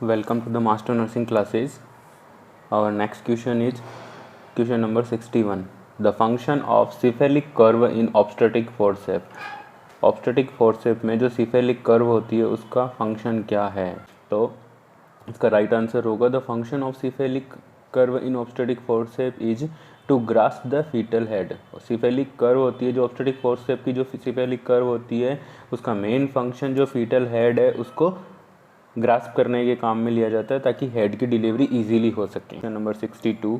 Welcome to the Master Nursing classes. Our next question is question number 61. The function of cephalic curve in obstetric forceps. Obstetric forceps में जो cephalic curve होती है उसका function क्या है? तो इसका राइट आंसर होगा the function of cephalic curve in obstetric forceps is to grasp the fetal head. cephalic curve होती है जो obstetric forceps की जो cephalic curve होती है उसका मेन फंक्शन जो fetal head है उसको ग्रास्प करने के काम में लिया जाता है ताकि हेड की डिलीवरी इजीली हो सके। Number 62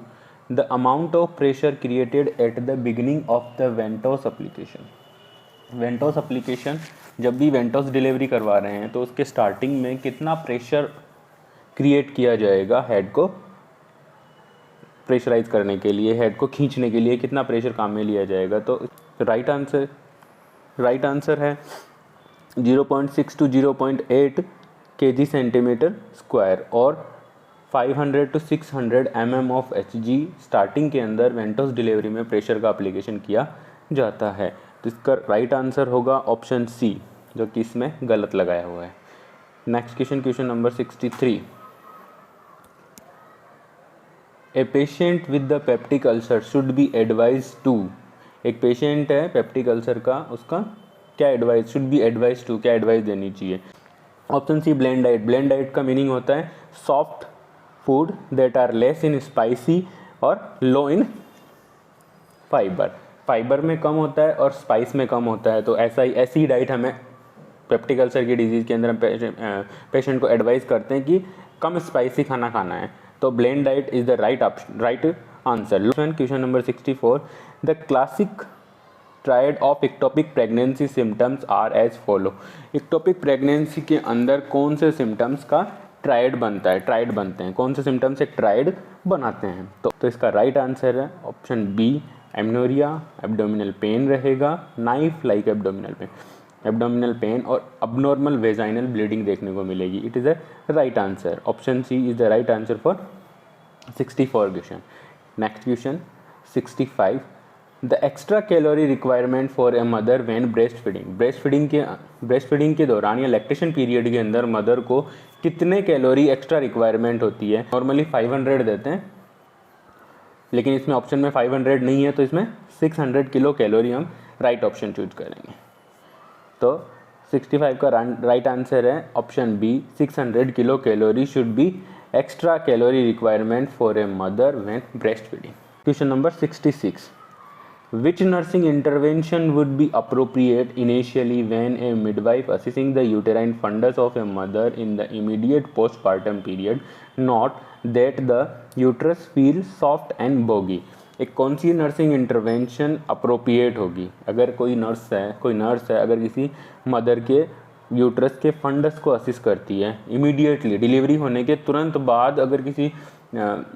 the amount of pressure created at the beginning of the ventouse application. Ventouse application जब भी वेंटोस डिलीवरी करवा रहे हैं तो उसके स्टार्टिंग में कितना प्रेशर क्रिएट किया जाएगा, हेड को प्रेशराइज करने के लिए, हेड को खींचने के लिए कितना प्रेशर काम में लिया जाएगा। तो राइट आंसर है 0.6 to 0.8 kg सेंटीमीटर स्क्वायर और 500 to 600 mm of Hg starting के अंदर वेंटोस डिलीवरी में प्रेशर का एप्लीकेशन किया जाता है। तो इसका राइट आंसर होगा ऑप्शन सी, जो कि इसमें गलत लगाया हुआ है। Next question number 63। A patient with the peptic ulcer should be advise to. एक पेशेंट है पेप्टिक अल्सर का, उसका क्या advice, should be advise to, क्या एडवाइस देनी चाहिए। Option C bland diet. Bland diet का मीनिंग होता है soft food that are less in spicy और लो इन फाइबर। फाइबर में कम होता है और स्पाइस में कम होता है, तो ऐसी डाइट हमें पेप्टिक अल्सर की डिजीज़ के अंदर हम पेशेंट को एडवाइस करते हैं कि कम स्पाइसी खाना खाना है। तो bland diet is the right answer. Question number 64 the classic triad of ectopic pregnancy symptoms are as follow. Ectopic pregnancy के अंदर कौन से सिम्टम्स का ट्रायड बनते हैं, कौन से सिम्टम्स एक ट्रायड बनाते हैं। तो इसका राइट आंसर है option B, amenorrhoea, abdominal pain रहेगा, नाइफ लाइक एब्डोमिनल पेन और अबनॉर्मल वेजाइनल ब्लीडिंग देखने को मिलेगी। It is a right answer. Option C is the right answer for 64 question. Next question 65 the extra calorie requirement for a mother when breast feeding के दौरान या lactation period के अंदर mother को कितने कैलोरी एक्स्ट्रा रिक्वायरमेंट होती है। Normally 500 देते हैं, लेकिन इसमें ऑप्शन में 500 नहीं है, तो इसमें 600 किलो कैलोरी हम राइट ऑप्शन चूज करेंगे। तो 65 का राइट आंसर है option B, 600 kilo calorie should be extra calorie requirement for a mother when breast feeding. Question number 66 Which nursing intervention would be appropriate initially when a midwife assessing the uterine fundus of a mother in the immediate postpartum period, not that the uterus feels soft and boggy? एक कौन C nursing intervention appropriate होगी अगर कोई nurse है अगर किसी mother के uterus के फंडस को असिस्ट करती है इमीडिएटली डिलीवरी होने के तुरंत बाद, अगर किसी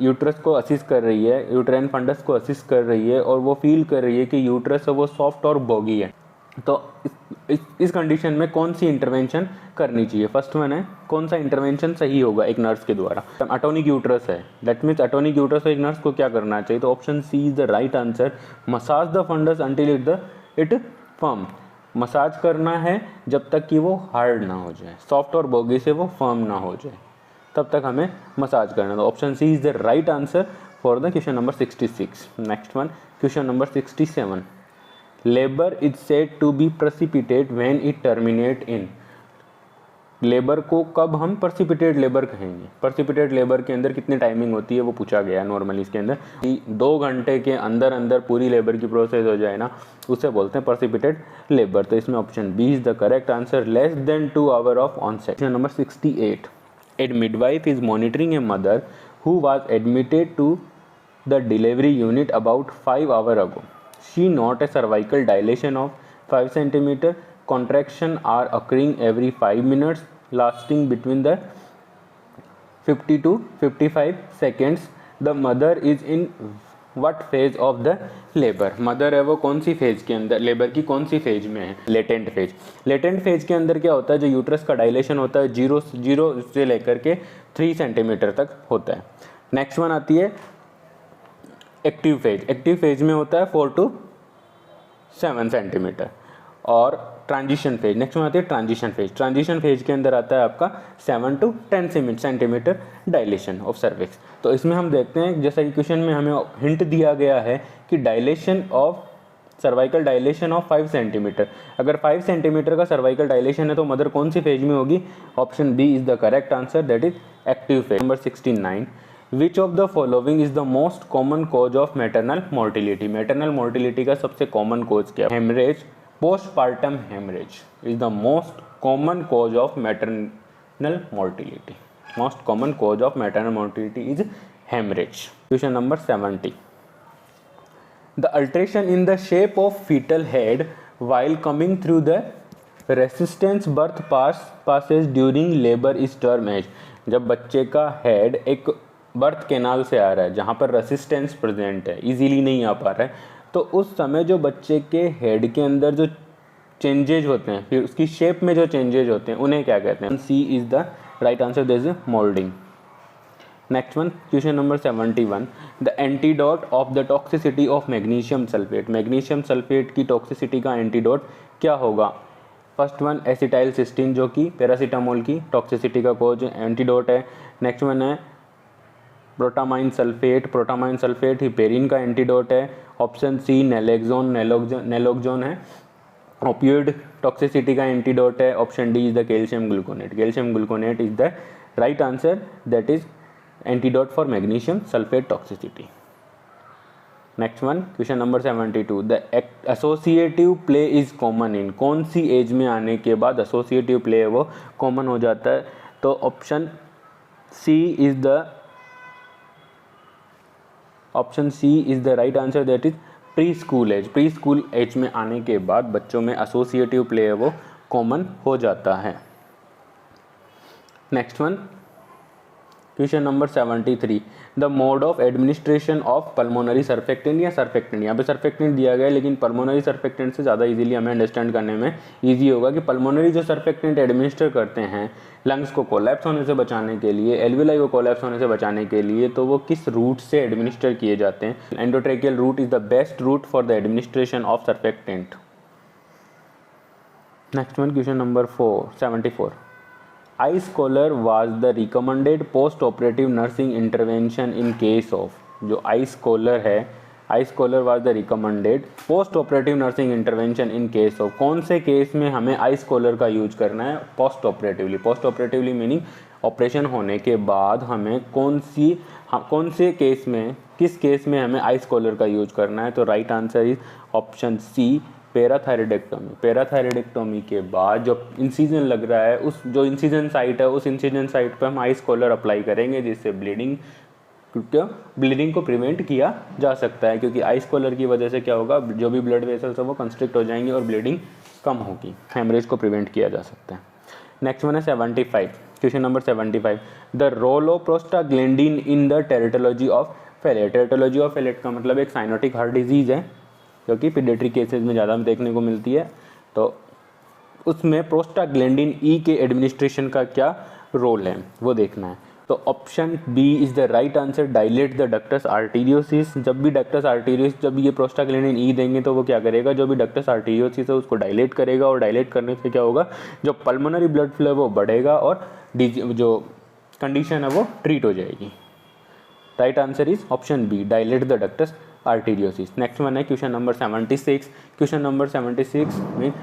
यूट्रस को असिस्ट कर रही है, यूट्राइन फंडस को असिस्ट कर रही है और वो फील कर रही है कि यूट्रस है वो सॉफ्ट और बॉगी है, तो इस कंडीशन में कौन सी इंटरवेंशन करनी चाहिए। फर्स्ट वन है कौन सा इंटरवेंशन सही होगा एक नर्स के द्वारा। अटोनिक यूट्रस है, दैट मीन्स अटोनिक यूट्रस एक नर्स को क्या करना चाहिए। तो option C is the right answer. Massage the fundus until it firm. Massage करना है जब तक कि वो हार्ड ना हो जाए, सॉफ्ट और बॉगी से वो फर्म ना हो जाए, तब तक हमें मसाज करना है। तो option C is the right answer for the question number 66। Next one question number 67 labour is said to be precipitate when it terminate in. Labour को कब हम प्रेसिपिटेट लेबर कहेंगे। प्रेसिपिटेट लेबर के अंदर कितनी टाइमिंग होती है वो पूछा गया है नॉर्मली इसके अंदर। 2 घंटे के अंदर पूरी लेबर की प्रोसेस हो जाए ना, उसे बोलते हैं प्रेसिपिटेट लेबर। तो इसमें option B is the correct answer, less than 2 hour of onset. Question number 68 A midwife is monitoring a mother who was admitted to the delivery unit about 5 hours ago. She noted a cervical dilation of 5 cm. Contractions are occurring every 5 minutes, lasting between the 50 to 55 seconds. The mother is in what phase of the labour. Mother है वो कौन सी phase के अंदर, labour की कौन सी phase में है, latent phase. Latent phase के अंदर क्या होता है, जो यूट्रस का डायलेशन होता है 0 से लेकर के 3 सेंटीमीटर तक होता है। नेक्स्ट वन आती है एक्टिव फेज। एक्टिव फेज में होता है 4 to 7 सेंटीमीटर। और ट्रांजिशन फेज। नेक्स्ट में आती है ट्रांजिशन फेज। ट्रांजिशन फेज के अंदर आता है आपका 7 to 10 centimetre dilation of cervix. तो इसमें हम देखते हैं जैसा कि क्वेश्चन में हमें हिंट दिया गया है कि dilation of cervical dilation of 5 centimetre. अगर 5 सेंटीमीटर का सर्वाइकल डायलेशन है तो मदर कौन सी फेज में होगी? Option B is the correct answer, that is active phase. Number 69, which of the following is the most common cause of maternal mortality. Maternal mortality का सबसे common cause क्या है? Haemorrhage, postpartum haemorrhage is the most common cause of maternal mortality. Most common cause of maternal mortality is haemorrhage. Question number 70, the alteration in the shape of fetal head while coming through the resistance birth passes during labor is termed as। जब बच्चे का head एक birth canal से आ रहा है जहाँ पर resistance present है, इजीली नहीं आ पा रहा है, तो उस समय जो बच्चे के हेड के अंदर जो चेंजेज होते हैं, फिर उसकी शेप में जो चेंजेज होते हैं, उन्हें क्या कहते हैं? C is the right answer, this is moulding. Next one, question number 71, the antidote of the toxicity of magnesium sulphate. Magnesium sulphate की टॉक्सिसिटी का एंटीडोट क्या होगा? फर्स्ट वन एसिटाइल सिस्टीन, जो कि पैरासीटामोल की टॉक्सिसिटी का कोज एंटीडोट है। Next one है protamine sulphate. Protamine sulphate heparin का एंटीडोट है। ऑप्शन सी नेलोक्सोन है। ओपियोइड टॉक्सिसिटी का एंटीडोट है। Option D is the calcium gluconate. Calcium gluconate is the right answer, that is antidote for magnesium sulphate toxicity. Next one, question number 72, the associative play is common in. कौन सी as में आने के बाद associative play है वो common हो जाता है? तो option C is the right answer, that is pre school age. Pre school age में आने के बाद बच्चों में एसोसिएटिव प्ले है वो कॉमन हो जाता है। Next one, question number 73, the mode of administration of pulmonary surfactant या सर्फेक्टेंट। यहाँ पे सर्फेक्टेंट दिया गया है, लेकिन पल्मोनरी सर्फेक्टेंट से ज़्यादा इजीली हमें अंडरस्टैंड करने में इजी होगा कि पल्मोनरी जो सर्फेक्टेंट एडमिनिस्टर करते हैं लंग्स को कोलैप्स होने से बचाने के लिए, एल्विलाई को कोलैप्स होने से बचाने के लिए, तो वो किस रूट से एडमिनिस्टर किए जाते हैं? Endotracheal route is the best route for the administration of surfactant. Next one, question number 74, ice collar was the recommended post operative nursing intervention in case of. जो आइस कॉलर है, ice collar was the recommended post operative nursing intervention in case of. कौन से case में हमें ice collar का use करना है? Post operatively. Post operatively meaning operation होने के बाद हमें कौन से केस में, किस केस में हमें आइस कॉलर का यूज करना है? तो right answer is option C, parathyroidectomy. Parathyroidectomy के बाद जो इंसिजन लग रहा है, उस जो इंसिजन साइट है, उस इंसिजन साइट पर हम आइस कॉलर अप्लाई करेंगे, जिससे ब्लीडिंग को प्रिवेंट किया जा सकता है। क्योंकि आइस कॉलर की वजह से क्या होगा, जो भी ब्लड वेसल्स है वो कंस्ट्रिक्ट हो जाएंगे और ब्लीडिंग कम होगी। हेमरेज को प्रिवेंट किया जा सकता है। नेक्स्ट वन है 75, question number 75, the role of prostaglandin in the teratology of Fallot. Teratology of Fallot का मतलब एक साइनोटिक हार्ट डिजीज़ है, जो कि पीडियाट्रिक केसेस में ज़्यादा देखने को मिलती है। तो उसमें प्रोस्टाग्लैंडिन ई के एडमिनिस्ट्रेशन का क्या रोल है वो देखना है। तो option B is the right answer, dilate the ductus arteriosus. जब भी डक्टस आर्टीरियोसिस, जब ये प्रोस्टाग्लैंडिन ई देंगे तो वो क्या करेगा, जो भी डक्टस आर्टीरियोसिस है उसको डायलेट करेगा, और डायलेट करने से क्या होगा, जो पल्मोनरी ब्लड फ्लो है वो बढ़ेगा और जो कंडीशन है वो ट्रीट हो जाएगी। Right answer is option B, dilate the ductus arteriosus. Next one है क्वेश्चन नंबर 76। क्वेश्चन नंबर 76 में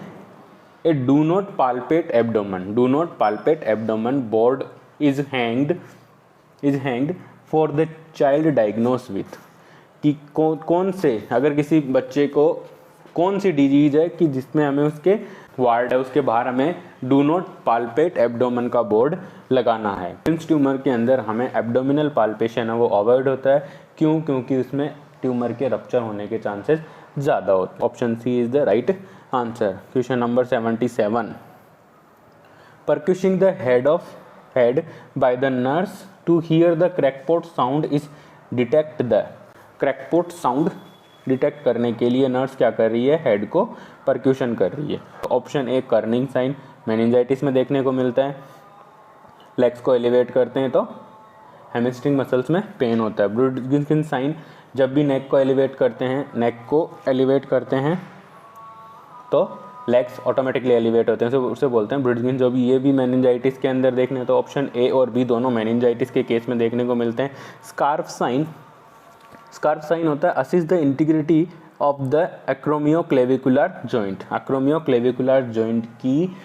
a do not palpate abdomen, do not palpate abdomen board is hanged for the child diagnose with. कि कौन से, अगर किसी बच्चे को कौन सी डिजीज है कि जिसमें हमें उसके वार्ड है उसके बाहर हमें डू नॉट पाल्पेट एब्डोमेन का बोर्ड लगाना है। प्रिंस ट्यूमर के अंदर हमें एब्डोमिनल पाल्पेशन है वो अवॉइड होता है। क्यों? क्योंकि उसमें ट्यूमर के रप्चर होने के चांसेस ज़्यादा होते हैं। Option C is the right answer. Question number 77, percussing the head by the nurse to hear the crackpot sound is detect the. Crackpot sound detect करने के लिए नर्स क्या कर रही है, हेड को परक्यूशन कर रही है। Option A Kernig sign, meningitis में देखने को मिलता है। लेग्स को एलिवेट करते हैं तो हैमस्ट्रिंग मसल्स में पेन होता है। ब्रूडगिंसन साइन, जब भी नेक को एलिवेट करते हैं तो लेग्स ऑटोमेटिकली एलिवेट होते हैं, उसे बोलते हैं ब्रिड्जिंग जॉब। ये भी मेनिंजाइटिस के अंदर देखने तो ऑप्शन ए और बी दोनों मेनिंजाइटिस के केस में देखने को मिलते हैं। स्कार्फ साइन होता है assist the integrity of the acromioclavicular joint. Acromioclavicular joint की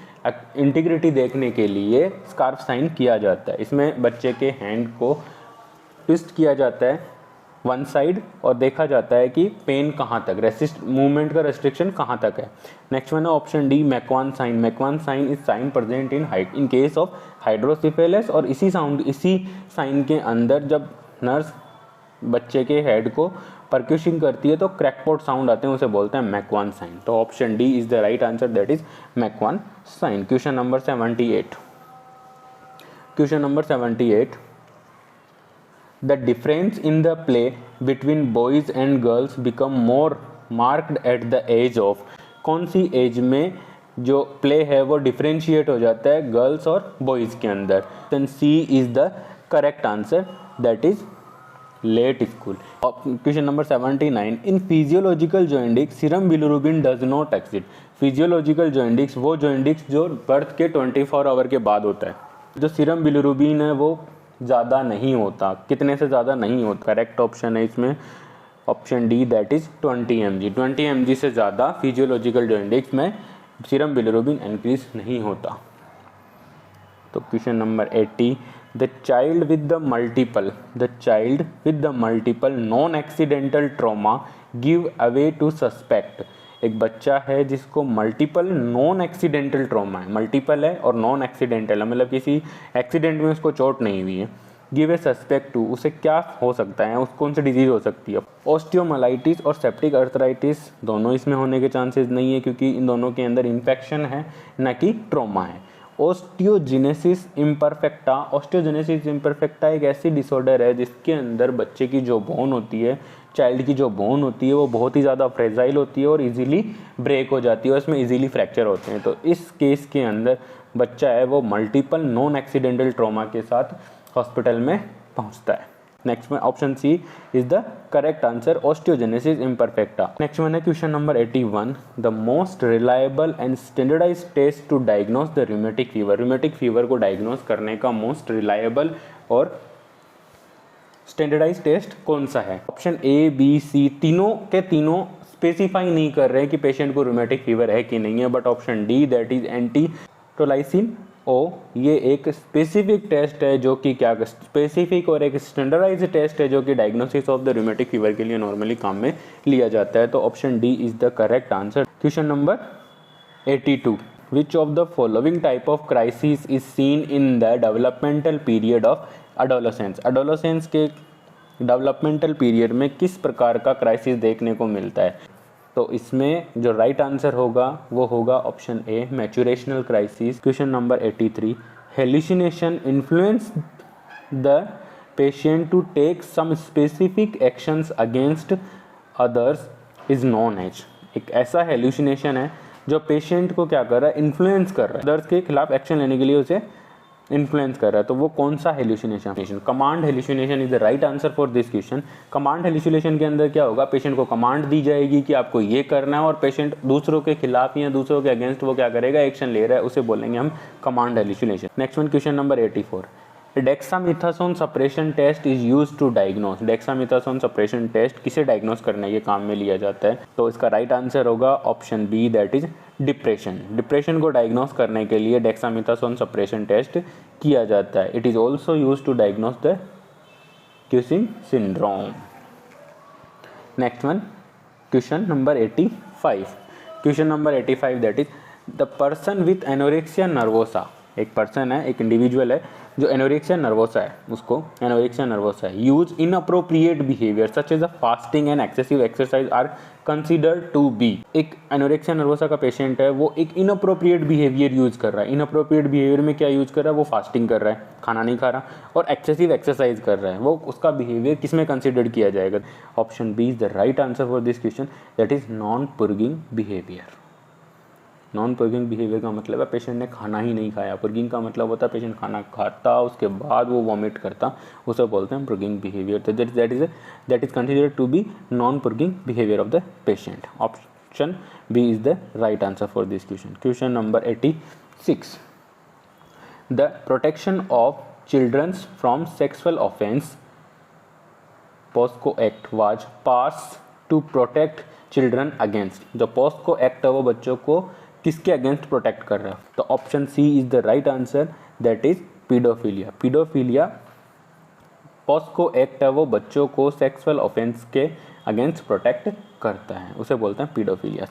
इंटीग्रिटी देखने के लिए स्कार्फ साइन किया जाता है। इसमें बच्चे के हैंड को ट्विस्ट किया जाता है वन साइड और देखा जाता है कि पेन कहाँ तक, मूवमेंट का रेस्ट्रिक्शन कहाँ तक है। नेक्स्ट वन है option D Macewen sign. Macewen sign is sign present in case of hydrocephalus. और इसी साइन के अंदर जब नर्स बच्चे के हेड को परक्यूशिंग करती है तो क्रैकपॉट साउंड आते हैं, उसे बोलते हैं मैकवान साइन। तो option D is the right answer, that is Macewen sign. Question number 78। Question number 78, the difference in the play between boys and girls become more marked at the age of. कौन सी as में जो play है वो differentiate हो जाता है girls और बॉयज के अंदर। Option C is the correct answer, that is late school. Question number 79, in physiological jaundice serum bilirubin does not exist. Physiological jaundice वो जॉइंडिक्स जो बर्थ के 24 आवर के बाद होता है। जो सीरम बिलिरुबिन है वो ज़्यादा नहीं होता, कितने से ज़्यादा नहीं होता। करेक्ट ऑप्शन है इसमें option D, that is 20 mg। 20 mg से ज़्यादा फिजियोलॉजिकल जॉइंडिक्स में सीरम बिलिरुबिन इंक्रीज नहीं होता। तो question number 80, the child with the multiple non accidental trauma give away to suspect. एक बच्चा है जिसको मल्टीपल नॉन एक्सीडेंटल ट्रॉमा है, मल्टीपल है और नॉन एक्सीडेंटल है, मतलब किसी एक्सीडेंट में उसको चोट नहीं हुई है। गिव ए सस्पेक्ट टू, उसे क्या हो सकता है, उस कौन सी डिजीज हो सकती है। ऑस्टियोमाइलाइटिस और सेप्टिक अर्थराइटिस दोनों इसमें होने के चांसेस नहीं है क्योंकि इन दोनों के अंदर इन्फेक्शन है न कि ट्रॉमा है। ऑस्टियोजेनेसिस इम्परफेक्टा एक ऐसी डिसऑर्डर है जिसके अंदर बच्चे की जो बोन होती है, चाइल्ड की जो बोन होती है वो बहुत ही ज़्यादा फ्रेजाइल होती है और इजीली ब्रेक हो जाती है और इसमें इजीली फ्रैक्चर होते हैं। तो इस केस के अंदर बच्चा है वो मल्टीपल नॉन एक्सीडेंटल ट्रॉमा के साथ हॉस्पिटल में पहुंचता है। नेक्स्ट में option C is the correct answer, osteogenesis imperfecta. Next one है question number 81, the most reliable and standardised test to diagnose the rheumatic fever. Rheumatic fever को diagnose करने का मोस्ट रिलायबल और स्टैंडर्डाइज्ड टेस्ट कौन सा है। Option ए, B, सी तीनों के तीनों स्पेसिफाई नहीं कर रहे हैं कि पेशेंट को रूमेटिक फीवर है कि नहीं है, but option D, that is antistreptolysin O, ये एक स्पेसिफिक टेस्ट है जो कि क्या स्पेसिफिक और एक स्टैंडर्डाइज्ड टेस्ट है जो कि diagnosis of the rheumatic fever के लिए नॉर्मली काम में लिया जाता है। तो option D is the correct answer. Question number 82, which of the following type of crisis is seen in the developmental period of adolescence. Adolescence के डेवलपमेंटल पीरियड में किस प्रकार का क्राइसिस देखने को मिलता है। तो इसमें जो राइट आंसर होगा वो होगा option A, maturational crisis. Question number 83, hallucination influence the patient to take some specific actions against others is known as. एक ऐसा हेलुसिनेशन है जो पेशेंट को क्या कर रहा है, इन्फ्लुएंस कर रहा है, अदर्स के खिलाफ एक्शन लेने के लिए उसे इन्फ्लुएंस कर रहा है। तो वो कौन सा hallucination. Command hallucination is the right answer for this question. Command hallucination के अंदर क्या होगा, पेशेंट को कमांड दी जाएगी कि आपको ये करना है और पेशेंट दूसरों के खिलाफ या दूसरों के अगेंस्ट वो क्या करेगा, एक्शन ले रहा है, उसे बोलेंगे हम command hallucination. Next one question number 84, dexamethasone suppression test is used to diagnose. Dexamethasone suppression test किसे डायग्नोस करने के काम में लिया जाता है। तो इसका राइट आंसर होगा option B, that is depression. Depression को डायग्नोस करने के लिए डेक्सामेथासोन सप्रेशन टेस्ट किया जाता है। It is also used to diagnose the Cushing syndrome. Next one question number 85। Question number 85, that is the person with anorexia nervosa. एक person है, एक इंडिविजुअल है जो एनोरेक्सिया नर्वोसा है, उसको एनोरेक्सिया नर्वोसा है। Use inappropriate behaviour such as a fasting and excessive exercise are considered to be. एक anorexia nervosa का पेशेंट है, वो एक इनअप्रोप्रिएट बिहेवियर यूज कर रहा है। इनअप्रोप्रिएट बिहेवियर में क्या यूज कर रहा है, वो फास्टिंग कर रहा है, खाना नहीं खा रहा, और एक्सेसिव एक्सरसाइज कर रहा है। वो उसका बिहेवियर किस में कंसिडर किया जाएगा। Option B is the right answer for this question, that is non purging behaviour. Non purging behaviour का मतलब है पेशेंट ने खाना ही नहीं खाया। पुर्गिंग का मतलब होता है पेशेंट खाना खाता उसके बाद वो वॉमिट करता, उसे बोलते हैं पुर्गिंग बिहेवियर। तो that is considered to be non purging behaviour of the patient. Option B is the right answer for this question. Question number 86. The protection of childrens from sexual offence POCSO act was pass to protect children against. जो POCSO act है वो बच्चों को किसके against protect कर रहा है? तो option C is the right answer, that is paedophilia. Paedophilia POCSO act है वो बच्चों को सेक्सुअल ऑफेंस के अगेंस्ट प्रोटेक्ट करता है, उसे बोलते हैं पीडोफिलिया.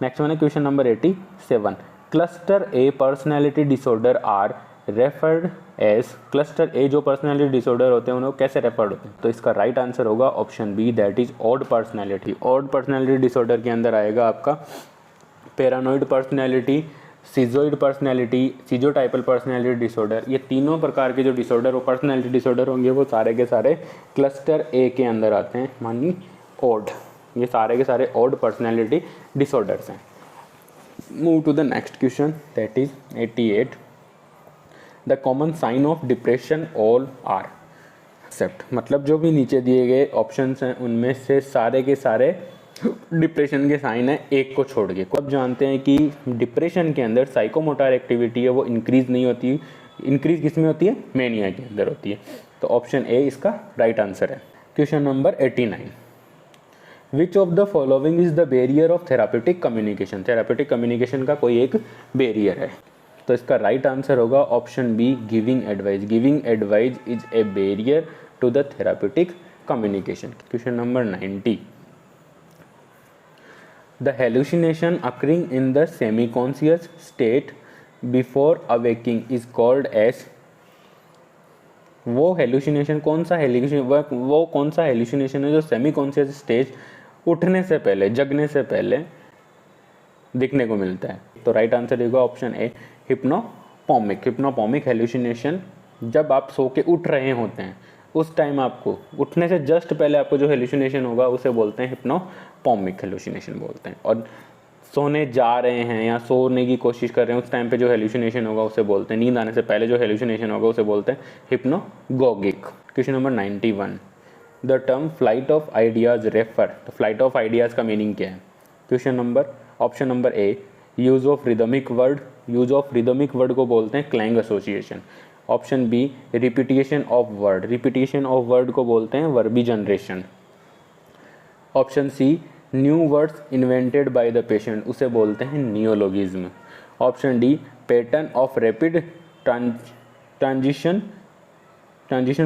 नेक्स्ट वन है question number 87. Cluster A personality disorder are referred as. Cluster A जो पर्सनैलिटी डिसऑर्डर होते हैं उन्हें कैसे रेफर्ड होते हैं? तो इसका राइट आंसर होगा option B, that is odd personality. Odd personality disorder के अंदर आएगा आपका paranoid personality, schizoid personality, schizotypal personality disorder. ये तीनों प्रकार के जो डिसऑर्डर वो पर्सनैलिटी डिसऑर्डर होंगे वो सारे के सारे क्लस्टर ए के अंदर आते हैं, मानी ऑड. ये सारे के सारे ऑड पर्सनैलिटी डिसऑर्डर्स हैं. Move to the next question, that is 88. The common sign of depression all are except. मतलब जो भी नीचे दिए गए ऑप्शंस हैं उनमें से सारे के सारे डिप्रेशन के साइन है, एक को छोड़ के. अब जानते हैं कि डिप्रेशन के अंदर साइकोमोटर एक्टिविटी है वो इंक्रीज नहीं होती. इंक्रीज किस में होती है? मेनिया के अंदर होती है. तो ऑप्शन ए इसका राइट आंसर है. Question number 89. Which of the following is the barrier of therapeutic communication. Therapeutic communication का कोई एक बैरियर है. तो इसका राइट आंसर होगा option B, giving advice. Giving advice is a barrier to the therapeutic communication. Question number 90. The hallucination occurring in the semi-conscious state before awaking is called as. वो hallucination कौन सा वो कौन सा hallucination है जो semi conscious stage उठने से पहले, जगने से पहले दिखने को मिलता है? तो राइट आंसर होगा ऑप्शन ए, हिप्नोपोमिक. हिप्नोपोमिक हेल्यूसिनेशन जब आप सो के उठ रहे होते हैं उस टाइम आपको उठने से जस्ट पहले आपको जो हेल्यूसिनेशन होगा उसे बोलते हैं हिप्नोपोमिक हेल्यूसिनेशन बोलते हैं. और सोने जा रहे हैं या सोने की कोशिश कर रहे हैं उस टाइम पे जो हेल्यूसिनेशन होगा उसे बोलते हैं, नींद आने से पहले जो हेल्यूसिनेशन होगा उसे बोलते हैं hypnagogic. Question number 91. The term flight of ideas refer. तो फ्लाइट ऑफ आइडियाज का मीनिंग क्या है? Question number option number A, use of rhythmic word. Use of rhythmic word को बोलते हैं clang association. Option B, repetition of word. Repetition of word को बोलते हैं verbigeration. Option C, new words invented by the patient. उसे बोलते हैं neologism. Option D, pattern of rapid transition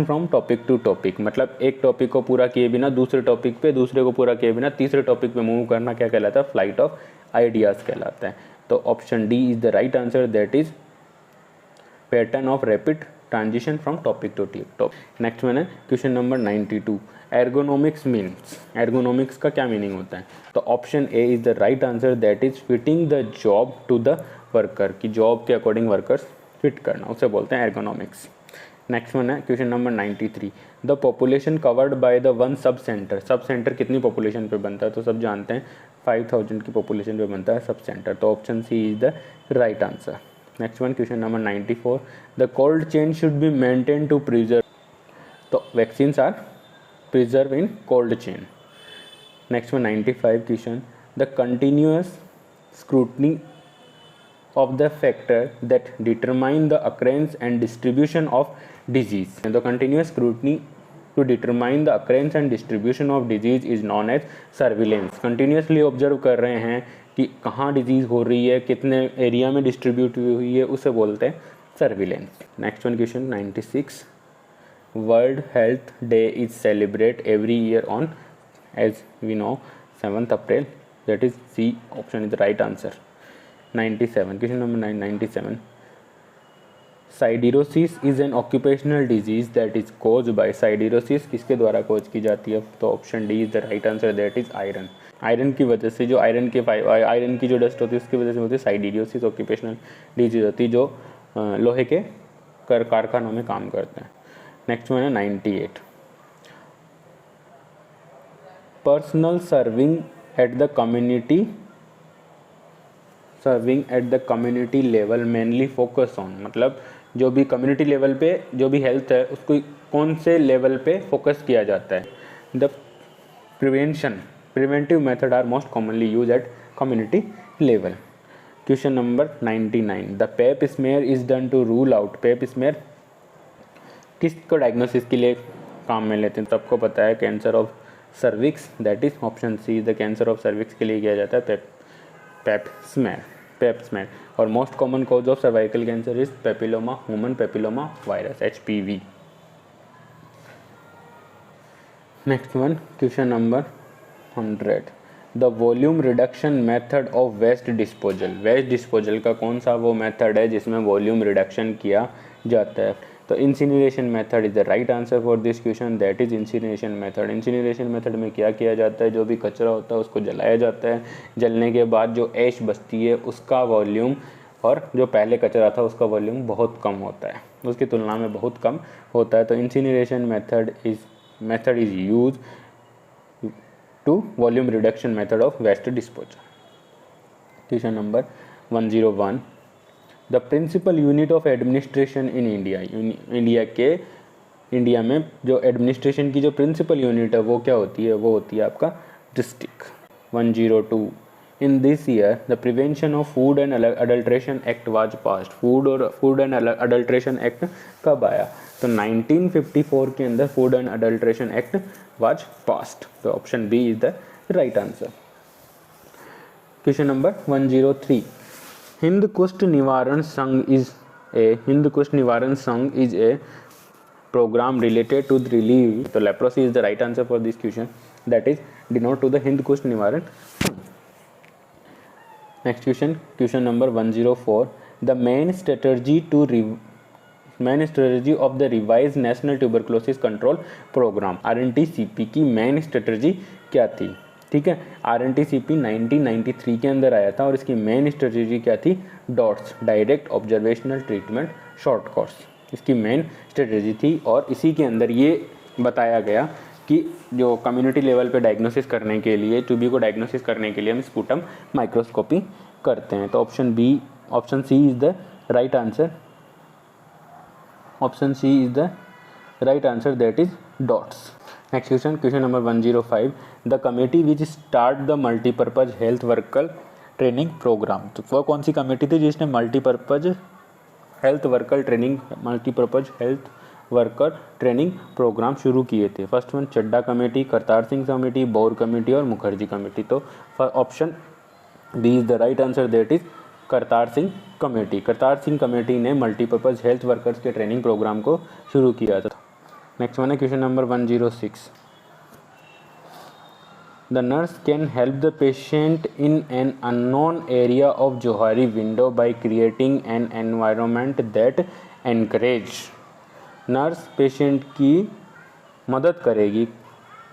from topic to topic. मतलब एक topic को पूरा किए बिना दूसरे टॉपिक पे, दूसरे को पूरा किए बिना तीसरे टॉपिक पे मूव करना क्या कहलाता है? फ्लाइट ऑफ आइडियाज कहलाता है. तो option D is the right answer, that is pattern of rapid transition from topic to topic. Next one है question number 92. Ergonomics means. Ergonomics का क्या मीनिंग होता है? तो option A is the right answer, that is fitting the job to the worker. की job के according workers fit करना, उसे बोलते हैं एर्गोनॉमिक्स. नेक्स्ट वन है question number 93. The population covered by the one sub centre. Sub centre कितनी population पे बनता है? तो सब जानते हैं 5000 की पॉपुलेशन पे बनता है सब सेंटर. तो option C is the right answer. Next one question number 94. The cold chain should be maintain to preserve. तो vaccines are preserve in cold chain. Next one 95 question. The continuous scrutiny of the factor that determine the occurrence and distribution of disease. And the continuous scrutiny to determine the occurrence and distribution of disease is known as surveillance. Continuously observe कर रहे हैं कि कहाँ disease हो रही है, कितने area में डिस्ट्रीब्यूट हुई है, उसे बोलते हैं surveillance. Next one question 96. World health day is celebrate every year on, as we know, 7th April. That is C option is the right answer. 97 question number 97. Siderosis is an occupational disease that is cause by. Siderosis किसके द्वारा cause की जाती है? तो option D is the right answer, that is iron. Iron की वजह से, जो आयरन की जो डस्ट होती है उसकी वजह से होती है साइडिरोसिस. ऑक्यूपेशनल डिजीज होती है जो लोहे के कारखानों में काम करते हैं. नेक्स्ट वन है 98. Personal serving at the community level mainly focus on. मतलब जो भी कम्युनिटी लेवल पे जो भी हेल्थ है उसको कौन से लेवल पे फोकस किया जाता है? The preventive method are most commonly use at community level. Question number 99. The pap smear is done to rule out. pap smear किसको डायग्नोसिस के लिए काम में लेते हैं? तो आपको पता है cancer of cervix, that is option C, the cancer of cervix के लिए किया जाता है पेप स्मेयर. और most common cause of cervical cancer is papilloma, human papilloma virus, HPV. Next one, question number 100. The volume reduction method of waste disposal. Waste disposal का कौन सा वो मेथड है जिसमें वॉल्यूम रिडक्शन किया जाता है? तो incineration method is the right answer for this question, that is incineration method. Incineration method में क्या किया जाता है? जो भी कचरा होता है उसको जलाया जाता है. जलने के बाद जो ऐश बचती है उसका वॉल्यूम और जो पहले कचरा था उसका वॉल्यूम बहुत कम होता है, उसकी तुलना में बहुत कम होता है. तो incineration method is use to volume reduction method of waste disposal. Question number 101. The principal unit of administration in India. India में जो एडमिनिस्ट्रेशन की जो प्रिंसिपल यूनिट है वो क्या होती है? वो होती है आपका district. 102. In this year the prevention of food and adulteration act was passed. Food and adulteration act कब आया? तो 1954 के अंदर food and adulteration act was passed. तो option B is the right answer. Question number 103. Hind Kusht Nivaran Sangh is a program related to the relief. So leprosy is the right answer for this question, that is denote to the Hind Kush Nivaran. Next question number 104. The main strategy of the revised National Tuberculosis Control Program RNTCP की main strategy क्या थी? ठीक है, RNTCP 1993 के अंदर आया था और इसकी मेन स्ट्रेटजी क्या थी? Dots, direct observational treatment short course, इसकी मेन स्ट्रेटजी थी. और इसी के अंदर ये बताया गया कि जो कम्युनिटी लेवल पे डायग्नोसिस करने के लिए, TB को डायग्नोसिस करने के लिए हम स्पूटम माइक्रोस्कोपी करते हैं. तो option C is the right answer. Option C is the right answer, that is DOTS. Next question number 105. The committee which start the multipurpose health worker training programme. तो वो कौन सी कमेटी थी जिसने multipurpose health worker training programme शुरू किए थे? First one Chadha committee, Kartar Singh committee, Bhore committee और मुखर्जी कमेटी. तो option B is the right answer, that is Kartar Singh committee. Kartar Singh committee ने मल्टीपर्पज हेल्थ वर्कर्स के ट्रेनिंग प्रोग्राम को शुरू किया था. नेक्स्ट वन है question number 106. The nurse can help the patient in an unknown area of Johari window by creating an environment that encourage. Nurse patient की मदद करेगी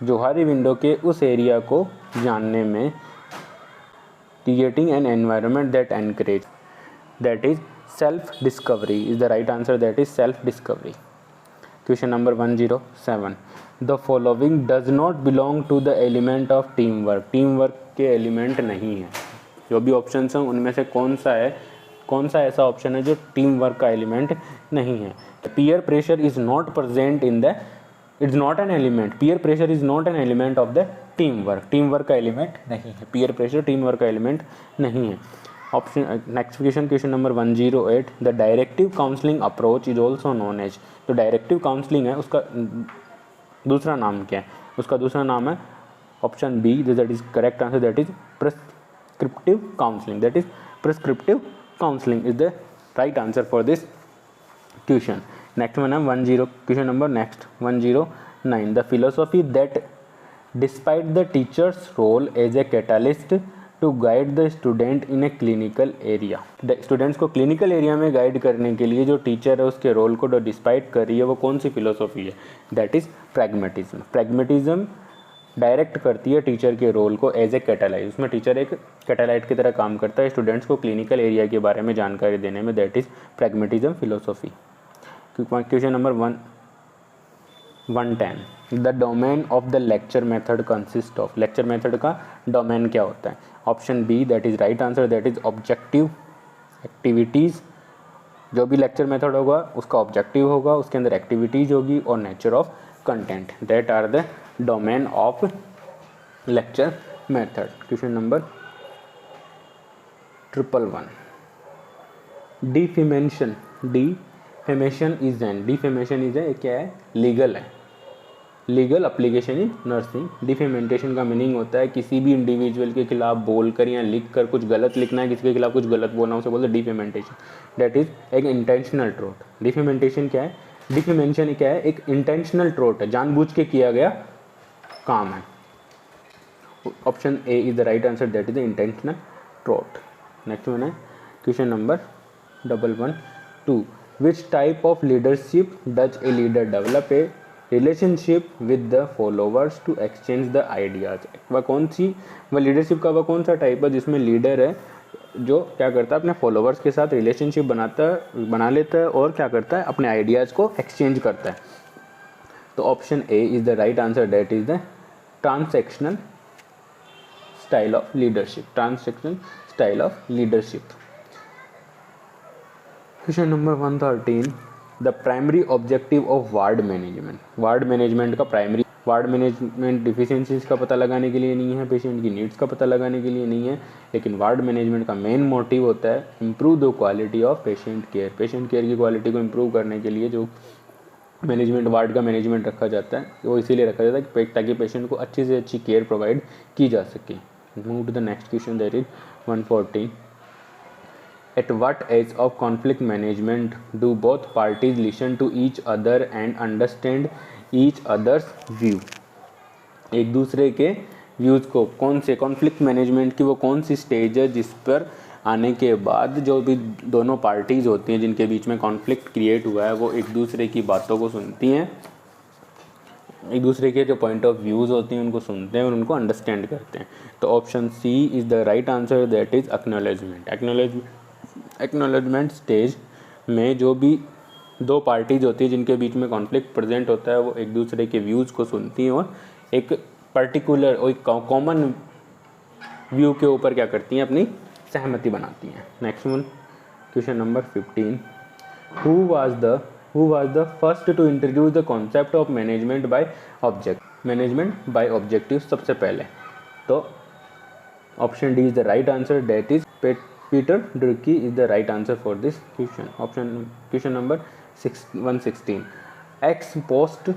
जोहारी विंडो के उस एरिया को जानने में. creating an environment that encourage, that is self discovery is the right answer, that is self discovery. Question number 107. The following does not belong to the element of teamwork. Teamwork के element नहीं है. जो भी option हैं उनमें से कौन सा ऐसा ऑप्शन है जो टीम वर्क का एलिमेंट नहीं है? Peer pressure is not present in the, it's not an element. Peer pressure is not an element of the team work का एलिमेंट नहीं है. पीयर प्रेशर टीम वर्क का एलिमेंट नहीं है. Option next question number 108. The directive counselling approach is also known as. तो directive counselling है, उसका दूसरा नाम क्या है? उसका दूसरा नाम है option B, that is correct answer, that is prescriptive counselling. That is prescriptive counselling is the right answer for this question. Next one है question number 109. The philosophy that despite the teacher's role as a catalyst to guide the student in a clinical area. Students को clinical area में guide करने के लिए जो teacher है उसके role को डिस्पाइट कर रही है, वो कौन सी फिलोसॉफी है? That is pragmatism. Pragmatism direct करती है टीचर के रोल को एज ए कैटालाइट. उसमें टीचर एक कैटालाइट की तरह काम करता है स्टूडेंट्स को क्लिनिकल एरिया के बारे में जानकारी देने में. That is pragmatism philosophy. Question number 110. The domain of the lecture method consist of. Lecture method का डोमेन क्या होता है? Option B, that is right answer, that is objective activities. जो भी लेक्चर मेथड होगा उसका ऑब्जेक्टिव होगा, उसके अंदर एक्टिविटीज़ होगी और nature of content. That are the domain of lecture method. Question number 11. Defamation is क्या है? लीगल है, legal application in nursing. Defamation का मीनिंग होता है किसी भी इंडिविजुअल के खिलाफ बोलकर या लिख कर कुछ गलत लिखना है, किसी के खिलाफ कुछ गलत बोलना, उसे बोलते हैं डिफेमेंटेशन। दैट इज एक इंटेंशनल ट्रोट। डिफेमेंटेशन क्या है? डिफेमेंशन क्या है? एक इंटेंशनल ट्रोट है, जानबूझ के किया गया काम है। Option A is the right answer, that is the intentional trot. Next one है question number 112. Which type of leadership does a leader develop a relationship with the followers to exchange the ideas? वह कौन सी, वह leadership का वह कौन सा type है जिसमें लीडर है जो क्या करता है, अपने फॉलोवर्स के साथ रिलेशनशिप बना लेता है और क्या करता है, अपने आइडियाज़ को एक्सचेंज करता है? तो option A is the right answer, that is the transactional style of leadership. Transactional style of leadership. Question number 113. The primary objective of ward management. Ward management का प्राइमरी, वार्ड मैनेजमेंट डिफिशिएंसीज का पता लगाने के लिए नहीं है, patient की needs का पता लगाने के लिए नहीं है, लेकिन वार्ड मैनेजमेंट का मेन मोटिव होता है improve the quality of patient care. Patient care की क्वालिटी को इम्प्रूव करने के लिए जो मैनेजमेंट, वार्ड का मैनेजमेंट रखा जाता है वो इसीलिए रखा जाता है ताकि पेशेंट को अच्छी से अच्छी केयर प्रोवाइड की जा सके। Move to the next question, that is 114. At what age of conflict management do both parties listen to each other and understand each other's view? एक दूसरे के व्यूज़ को, कौन से कॉन्फ्लिक्ट मैनेजमेंट की वो कौन सी स्टेज है जिस पर आने के बाद जो भी दोनों पार्टीज़ होती हैं जिनके बीच में कॉन्फ्लिक्ट क्रिएट हुआ है वो एक दूसरे की बातों को सुनती हैं, एक दूसरे के जो पॉइंट ऑफ व्यूज़ होती हैं उनको सुनते हैं और उनको अंडरस्टैंड करते हैं? तो option C is the right answer, that is acknowledgement. Acknowledgement stage में जो भी दो पार्टीज होती है जिनके बीच में कॉन्फ्लिक्ट प्रेजेंट होता है वो एक दूसरे के व्यूज़ को सुनती हैं और एक पर्टिकुलर और एक कॉमन व्यू के ऊपर क्या करती हैं, अपनी सहमति बनाती हैं। Next one, question number 15. Who was the first to introduce the concept of management by objective सबसे पहले? तो option D is the right answer, that is Peter Drucker is the right answer for this question. Question number 116. Ex post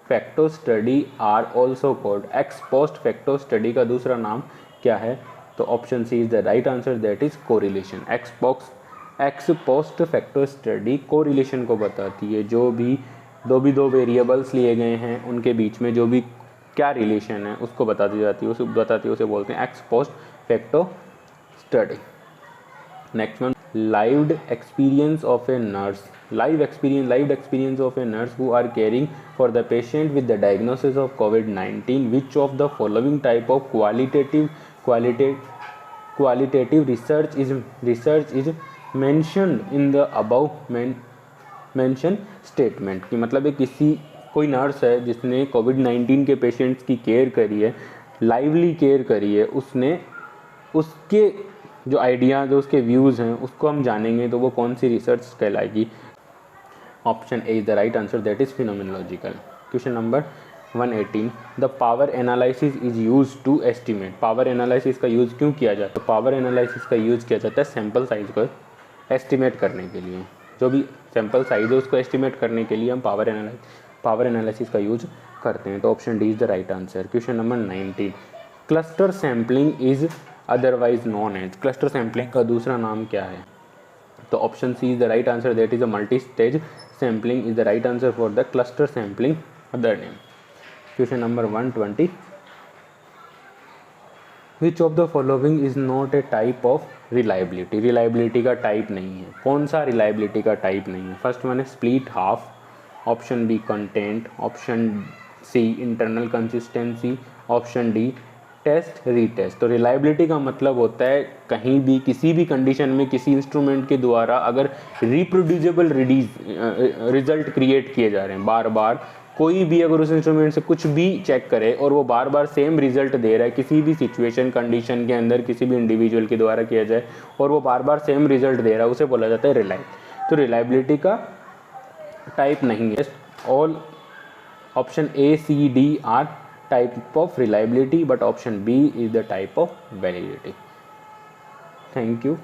facto study are also called. Ex post facto study का दूसरा नाम क्या है? तो option C is the right answer, that is correlation. Ex post facto study correlation को बताती है। जो भी दो वेरिएबल्स लिए गए हैं उनके बीच में जो भी क्या रिलेशन है उसको बताती जाती है, उसे बोलते हैं ex post facto study. Next one, live experience of a nurse who are caring for the patient with the diagnosis of COVID-19. Which of the following type of qualitative research is mentioned in the above mention statement? कि मतलब कोई nurse है जिसने COVID-19 के patients की care करी है, lively care करी है, उसने उसके जो आइडिया, जो उसके व्यूज़ हैं उसको हम जानेंगे तो वो कौन सी रिसर्च कहलाएगी? Option A is the right answer, that is phenomenological. Question number 118. The power analysis is use to estimate. Power analysis का यूज़ क्यों किया जाता है? पावर एनालिसिस का यूज़ किया जाता है सैम्पल साइज को एस्टिमेट करने के लिए। जो भी सैम्पल साइज है उसको एस्टिमेट करने के लिए हम पावर एनालिसिस का यूज करते हैं। तो option D is the right answer. Question number 19. Cluster sampling is otherwise known as. Cluster sampling का दूसरा नाम क्या है? तो option C is the right answer, that is a multi stage sampling is the right answer for the cluster sampling other name. Question number 120. Which of the following is not a type of reliability? Reliability का type नहीं है। कौन सा reliability का type नहीं है? First one है split half, option B content, option C internal consistency, option D test retest. तो रिलायबिलिटी का मतलब होता है कहीं भी किसी भी कंडीशन में किसी इंस्ट्रूमेंट के द्वारा अगर रिप्रोड्यूसेबल रिजल्ट क्रिएट किए जा रहे हैं, बार बार कोई भी अगर उस इंस्ट्रूमेंट से कुछ भी चेक करे और वो बार बार सेम रिजल्ट दे रहा है, किसी भी सिचुएशन कंडीशन के अंदर किसी भी इंडिविजुअल के द्वारा किया जाए और वो बार बार सेम रिजल्ट दे रहा है, उसे बोला जाता है रिलायबिलिटी। तो रिलायबिलिटी का टाइप नहीं है। All option A C D are type of reliability but option B is the type of validity. Thank you.